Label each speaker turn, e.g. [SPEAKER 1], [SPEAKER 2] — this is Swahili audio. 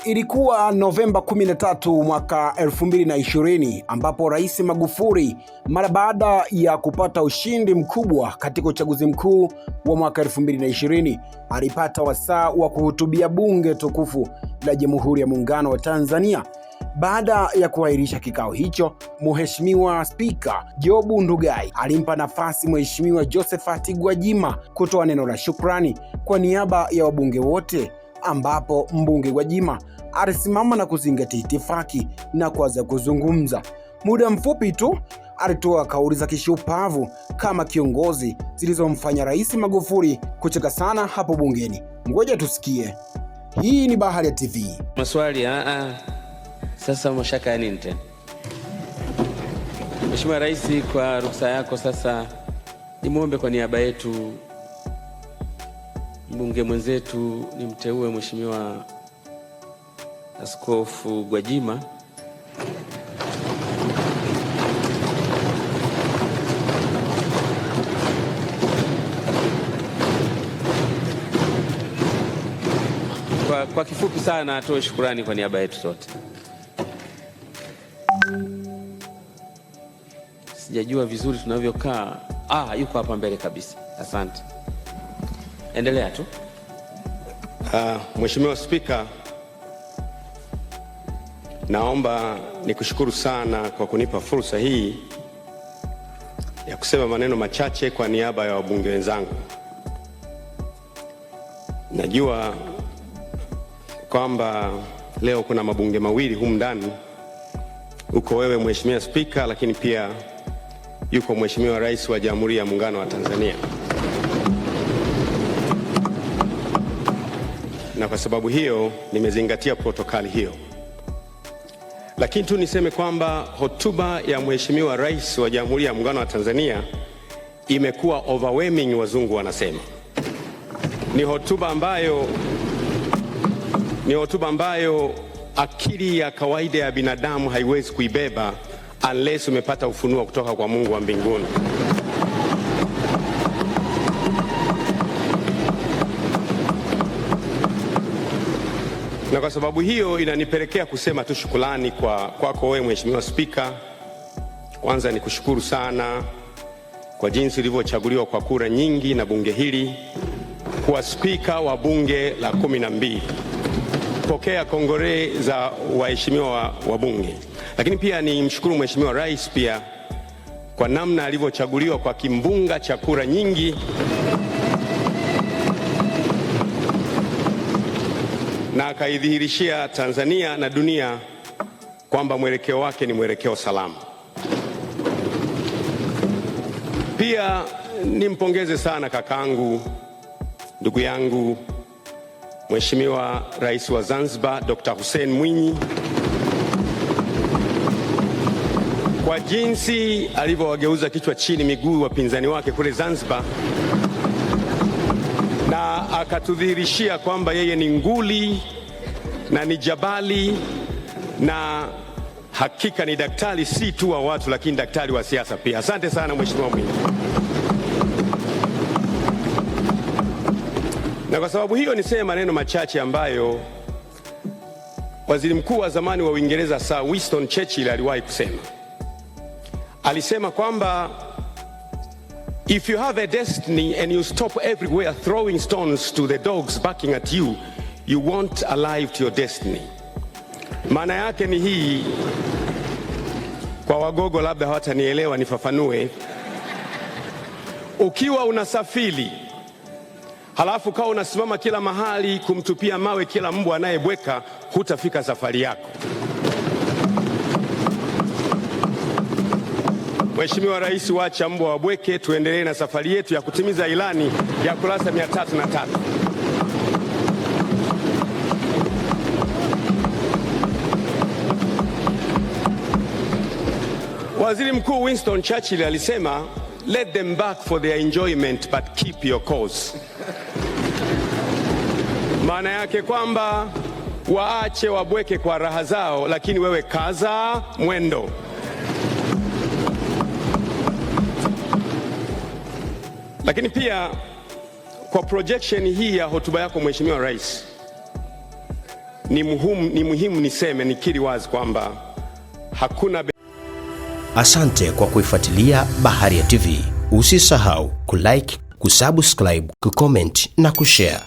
[SPEAKER 1] Ilikuwa Novemba 13 mwaka 2020 ambapo Rais Magufuli mara baada ya kupata ushindi mkubwa katika uchaguzi mkuu wa mwaka 2020 alipata wasaa wa kuhutubia bunge tukufu la Jamhuri ya Muungano wa Tanzania. Baada ya kuahirisha kikao hicho, Mheshimiwa Spika Job Ndugai alimpa nafasi Mheshimiwa Josephat Gwajima kutoa neno la shukrani kwa niaba ya wabunge wote, ambapo mbunge Gwajima alisimama na kuzingatia itifaki na kuanza kuzungumza. Muda mfupi tu alitoa kauli za kishupavu kama kiongozi zilizomfanya Rais Magufuli kucheka sana hapo bungeni. Ngoja tusikie. Hii ni Baharia TV.
[SPEAKER 2] Maswali sasa mashaka ya nini tena? Mheshimiwa Rais, kwa ruhusa yako sasa nimuombe kwa niaba yetu mbunge mwenzetu nimteue Mheshimiwa Askofu Gwajima kwa kifupi sana atoe shukrani kwa niaba yetu sote. Sijajua vizuri tunavyokaa. Yuko hapa mbele kabisa. Asante. Endelea tu.
[SPEAKER 3] Mheshimiwa Spika, naomba nikushukuru sana kwa kunipa fursa hii ya kusema maneno machache kwa niaba ya wabunge wenzangu. Najua kwamba leo kuna mabunge mawili humu ndani. Uko wewe Mheshimiwa Spika, lakini pia yuko Mheshimiwa Rais wa Jamhuri ya Muungano wa Tanzania. Na kwa sababu hiyo nimezingatia protokali hiyo. Lakini tu niseme kwamba hotuba ya Mheshimiwa Rais wa Jamhuri ya Muungano wa Tanzania imekuwa overwhelming, wazungu wanasema. Ni hotuba ambayo akili ya kawaida ya binadamu haiwezi kuibeba unless umepata ufunuo kutoka kwa Mungu wa mbinguni. Na kwa sababu hiyo inanipelekea kusema tu shukrani kwako wewe Mheshimiwa Spika. Kwanza nikushukuru sana kwa jinsi ulivyochaguliwa kwa kura nyingi na bunge hili kuwa spika wa bunge la 12. Pokea kongole za waheshimiwa wa bunge. Lakini pia nimshukuru Mheshimiwa Rais pia kwa namna alivyochaguliwa kwa kimbunga cha kura nyingi na akaidhihirishia Tanzania na dunia kwamba mwelekeo wake ni mwelekeo salama. Pia nimpongeze sana kakangu, ndugu yangu, Mheshimiwa Rais wa Zanzibar Dr. Hussein Mwinyi kwa jinsi alivyowageuza kichwa chini miguu wapinzani wake kule Zanzibar, na akatudhihirishia kwamba yeye ni nguli na ni jabali na hakika ni daktari si tu wa watu lakini daktari wa siasa pia. Asante sana Mheshimiwa Mwinyi. Na kwa sababu hiyo niseme maneno machache ambayo waziri mkuu wa zamani wa Uingereza Sir Winston Churchill aliwahi kusema. Alisema kwamba if you have a destiny and you stop everywhere throwing stones to the dogs barking at you, you won't alive to your destiny. Maana yake ni hii, kwa wagogo labda hawatanielewa, nifafanue. Ukiwa unasafiri halafu kawa unasimama kila mahali kumtupia mawe kila mbwa anayebweka, hutafika safari yako. Mheshimiwa Rais, wacha mbwa wabweke, tuendelee na safari yetu ya kutimiza ilani ya kurasa 303. Waziri Mkuu Winston Churchill alisema, let them bark for their enjoyment but keep your course. Maana yake kwamba waache wabweke kwa raha zao, lakini wewe kaza mwendo. Lakini pia kwa projection hii ya hotuba yako Mheshimiwa Rais, ni muhimu niseme, nikiri wazi kwamba hakuna.
[SPEAKER 4] Asante kwa kuifuatilia Baharia TV. Usisahau kulike, kusubscribe, kucomment na kushare.